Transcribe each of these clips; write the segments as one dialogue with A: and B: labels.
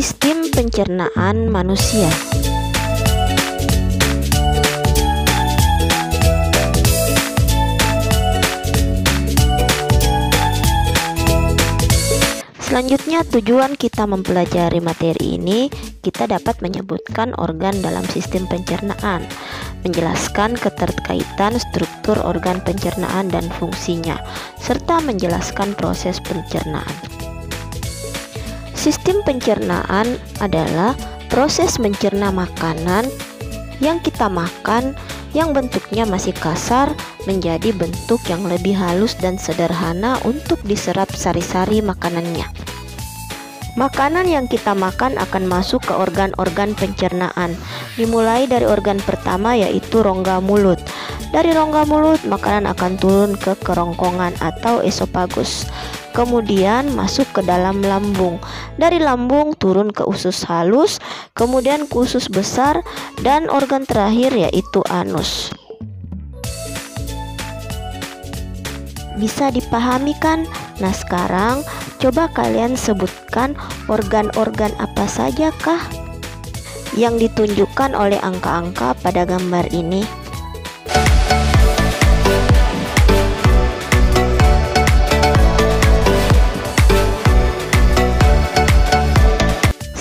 A: Sistem pencernaan manusia. Selanjutnya, tujuan kita mempelajari materi ini, kita dapat menyebutkan organ dalam sistem pencernaan, menjelaskan keterkaitan struktur organ pencernaan dan fungsinya, serta menjelaskan proses pencernaan. Sistem pencernaan adalah proses mencerna makanan yang kita makan yang bentuknya masih kasar menjadi bentuk yang lebih halus dan sederhana untuk diserap sari-sari makanannya. Makanan yang kita makan akan masuk ke organ-organ pencernaan, dimulai dari organ pertama yaitu rongga mulut. Dari rongga mulut, makanan akan turun ke kerongkongan atau esofagus, kemudian masuk ke dalam lambung. Dari lambung turun ke usus halus, kemudian ke usus besar, dan organ terakhir yaitu anus. Bisa dipahami kan? Nah, sekarang coba kalian sebutkan organ-organ apa saja kah yang ditunjukkan oleh angka-angka pada gambar ini.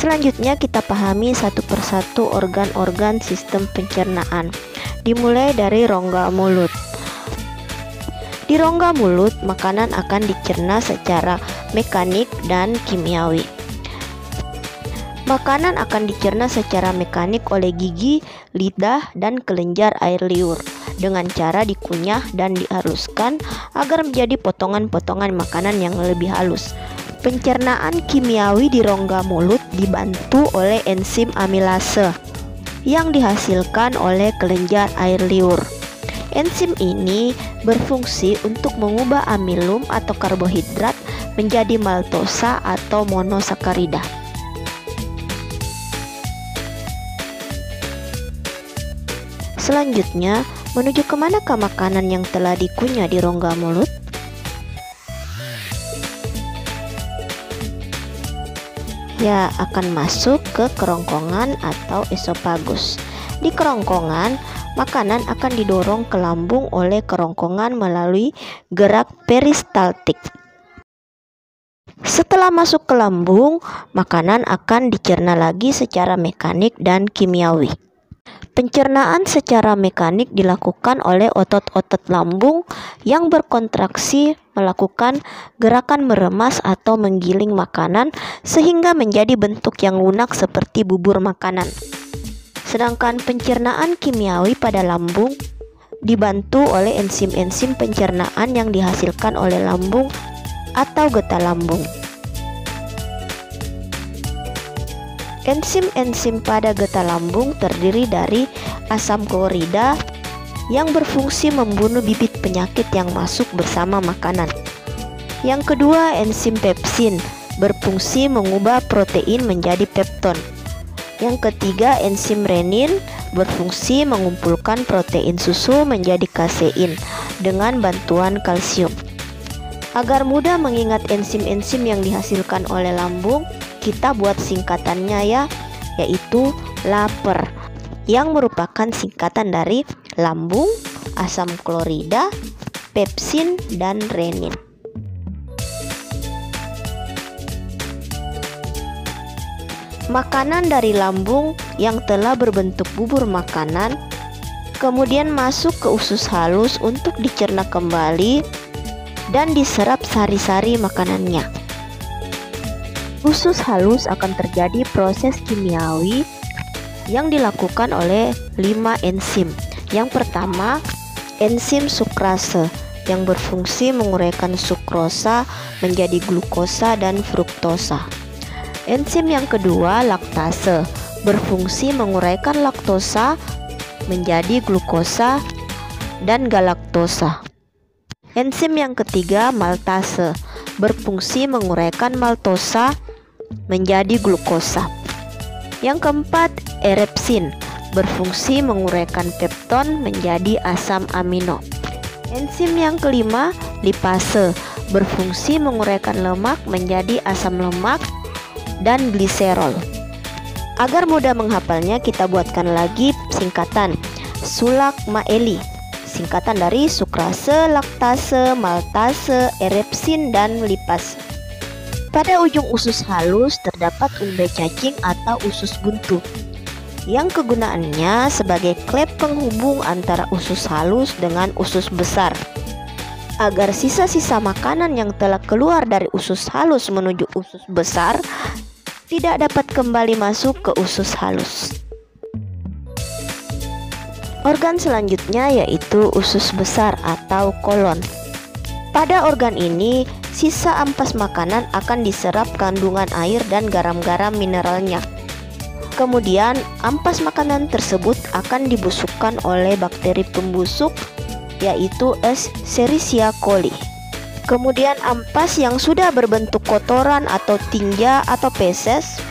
A: Selanjutnya kita pahami satu persatu organ-organ sistem pencernaan, dimulai dari rongga mulut. Di rongga mulut, makanan akan dicerna secara mekanik dan kimiawi. Makanan akan dicerna secara mekanik oleh gigi, lidah, dan kelenjar air liur dengan cara dikunyah dan dihaluskan agar menjadi potongan-potongan makanan yang lebih halus. Pencernaan kimiawi di rongga mulut dibantu oleh enzim amilase yang dihasilkan oleh kelenjar air liur. Enzim ini berfungsi untuk mengubah amilum atau karbohidrat menjadi maltosa atau monosakarida. Selanjutnya, menuju kemanakah makanan yang telah dikunyah di rongga mulut? Ya, akan masuk ke kerongkongan atau esofagus. Di kerongkongan, makanan akan didorong ke lambung oleh kerongkongan melalui gerak peristaltik. Setelah masuk ke lambung, makanan akan dicerna lagi secara mekanik dan kimiawi. Pencernaan secara mekanik dilakukan oleh otot-otot lambung yang berkontraksi melakukan gerakan meremas atau menggiling makanan sehingga menjadi bentuk yang lunak seperti bubur makanan. Sedangkan pencernaan kimiawi pada lambung dibantu oleh enzim-enzim pencernaan yang dihasilkan oleh lambung atau getah lambung. Enzim-enzim pada getah lambung terdiri dari asam klorida yang berfungsi membunuh bibit penyakit yang masuk bersama makanan. Yang kedua, enzim pepsin berfungsi mengubah protein menjadi pepton. Yang ketiga, enzim renin berfungsi mengumpulkan protein susu menjadi kasein dengan bantuan kalsium. Agar mudah mengingat enzim-enzim yang dihasilkan oleh lambung, kita buat singkatannya ya, yaitu LAPER, yang merupakan singkatan dari lambung, asam klorida, pepsin, dan renin. Makanan dari lambung yang telah berbentuk bubur makanan kemudian masuk ke usus halus untuk dicerna kembali dan diserap sari-sari makanannya. Usus halus akan terjadi proses kimiawi yang dilakukan oleh 5 enzim. Yang pertama, enzim sukrase yang berfungsi menguraikan sukrosa menjadi glukosa dan fruktosa. Enzim yang kedua, laktase, berfungsi menguraikan laktosa menjadi glukosa dan galaktosa. Enzim yang ketiga, maltase, berfungsi menguraikan maltosa menjadi glukosa. Yang keempat, erepsin, berfungsi menguraikan pepton menjadi asam amino. Enzim yang kelima, lipase, berfungsi menguraikan lemak menjadi asam lemak dan gliserol. Agar mudah menghafalnya, kita buatkan lagi singkatan. Sulak-maeli, singkatan dari sukrase, laktase, maltase, erepsin, dan lipase. Pada ujung usus halus terdapat umbai cacing atau usus buntu, yang kegunaannya sebagai klep penghubung antara usus halus dengan usus besar, agar sisa-sisa makanan yang telah keluar dari usus halus menuju usus besar tidak dapat kembali masuk ke usus halus. Organ selanjutnya yaitu usus besar atau kolon. Pada organ ini, sisa ampas makanan akan diserap kandungan air dan garam-garam mineralnya. Kemudian, ampas makanan tersebut akan dibusukkan oleh bakteri pembusuk, yaitu Escherichia coli. Kemudian ampas yang sudah berbentuk kotoran atau tinja atau feses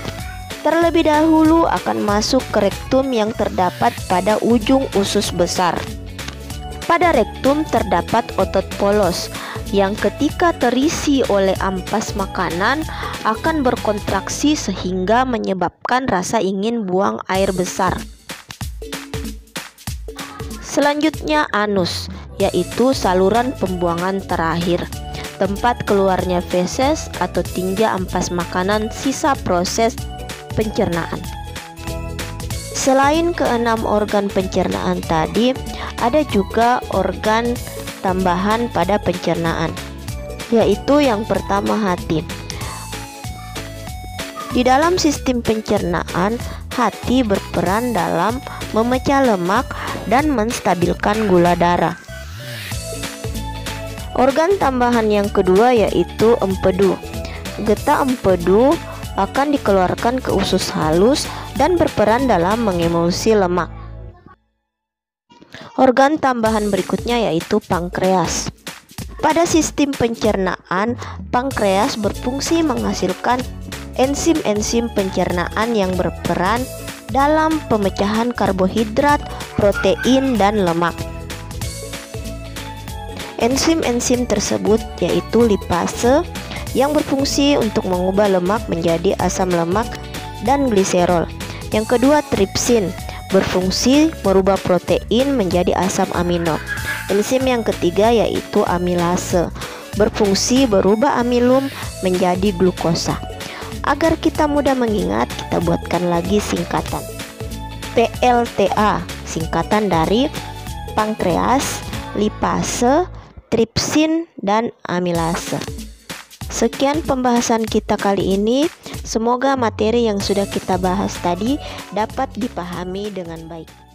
A: terlebih dahulu akan masuk ke rektum yang terdapat pada ujung usus besar. Pada rektum terdapat otot polos yang ketika terisi oleh ampas makanan akan berkontraksi sehingga menyebabkan rasa ingin buang air besar. Selanjutnya anus, yaitu saluran pembuangan terakhir, tempat keluarnya feses atau tinja ampas makanan sisa proses pencernaan. Selain keenam organ pencernaan tadi, ada juga organ tambahan pada pencernaan, yaitu yang pertama hati. Di dalam sistem pencernaan, hati berperan dalam memecah lemak dan menstabilkan gula darah. Organ tambahan yang kedua yaitu empedu. Getah empedu akan dikeluarkan ke usus halus dan berperan dalam mengemulsi lemak. Organ tambahan berikutnya yaitu pankreas. Pada sistem pencernaan, pankreas berfungsi menghasilkan enzim-enzim pencernaan yang berperan dalam pemecahan karbohidrat, protein, dan lemak. Enzim-enzim tersebut yaitu lipase yang berfungsi untuk mengubah lemak menjadi asam lemak dan gliserol. Yang kedua, tripsin berfungsi merubah protein menjadi asam amino. Enzim yang ketiga yaitu amilase berfungsi berubah amilum menjadi glukosa. Agar kita mudah mengingat, kita buatkan lagi singkatan. PLTA, singkatan dari pankreas, lipase, tripsin, dan amilase. Sekian pembahasan kita kali ini. Semoga materi yang sudah kita bahas tadi dapat dipahami dengan baik.